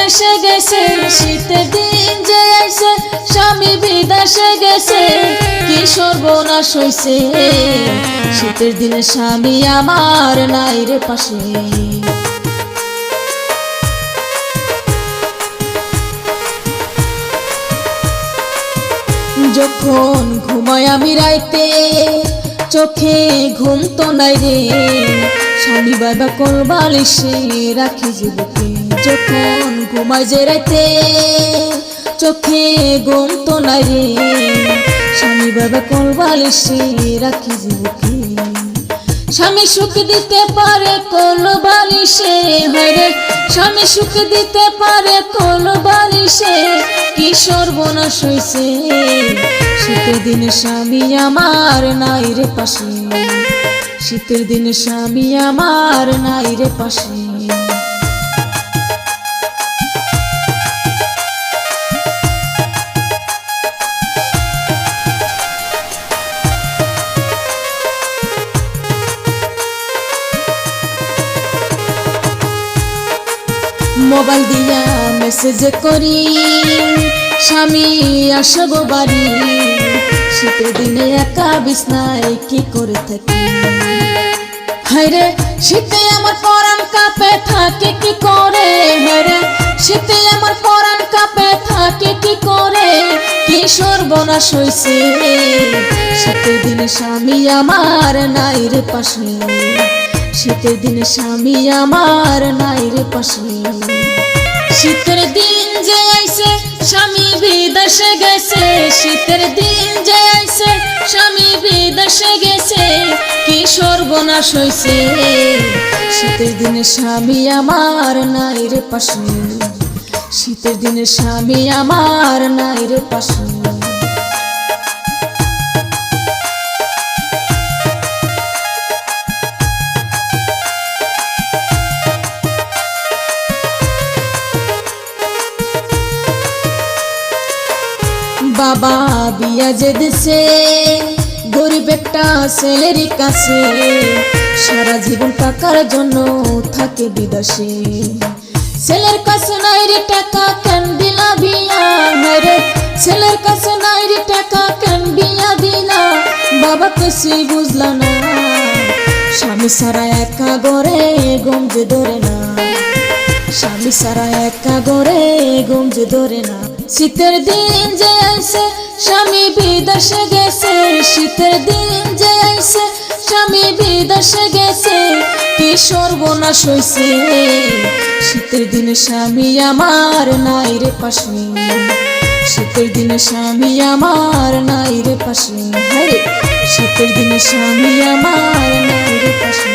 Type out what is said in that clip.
বিদেশে গেছে, শীতের দিন যে আইছে স্বামী বিদেশে গেছে, কি সর্বনাশ হইছে, শীতের দিনে স্বামী আমার নাই রে পাশে। যখন ঘুমাই আমি রাইতে চোখে ঘুম তো নাই রে, স্বামী বাবা কোল বালিশে রাখি যে বুকে। যখন ঘুমাই যে রাইতে চোখে ঘুম তো নাই রে, স্বামী বাবা কোল বালিশে রাখি যে বুকে। স্বামী সুখ দিতে পারে কোল বালিশে, হয় রে স্বামী সুখ দিতে পারে কোল বালিশে, কি সর্বনাশ হইছে, শীতের দিনে স্বামী আমার নাই রে পাশে, শীতের দিনে স্বামী আমার নাই রে পাশে। মোবাইল দিয়া মেসেজ করি স্বামী আসবো বাড়ি, শীতের দিনে একা বিছনায় কি করে থাকি, হায়রে শীতে আমার পরাণ কাঁপে থাকে কি করে, হায়রে শীতে আমার পরাণ কাঁপে থাকে কি করে, কি সর্বনাশ হইছে, শীতের দিনে স্বামী আমার নাই রে পাশে, শীতের দিনে স্বামী আমার নাই রে পাশে। শীতের দিন যে আইছে স্বামী বিদেশে গেছে, শীতের দিন যে আইছে স্বামী বিদেশে গেছে, কি সর্বনাশ হইছে, শীতের দিনে স্বামী আমার নাই রে পাশে, শীতের দিনে স্বামী আমার নাই রে পাশে। বাবা বিয়া যে দিছে গরিব একটা ছেলের কাছে, সারা জীবন টাকার জন্য থাকে বিদেশে, ছেলের কাছে নাই রে টাকা কেন দিলা বিয়া, রে ছেলের কাছে নাই রে টাকা কেন বিয়া দিলা, বাবা কিছুই বুঝলা না, স্বামী সারা একা গড়ে ঘুম যে ধরে না, স্বামী সারা একা গড়ে ঘুম যে ধরে না। শীতের দিন যে আইছে স্বামী বিদেশে গেছে, শীতের দিন যে আইছে স্বামী বিদেশে গেছে, কি সর্বনাশ হইছে, শীতের দিনে স্বামী আমার নাই রে পাশে, শীতের দিনে স্বামী আমার নাই রে পাশে, শীতের দিনে স্বামী আমার নাই রে পাশে।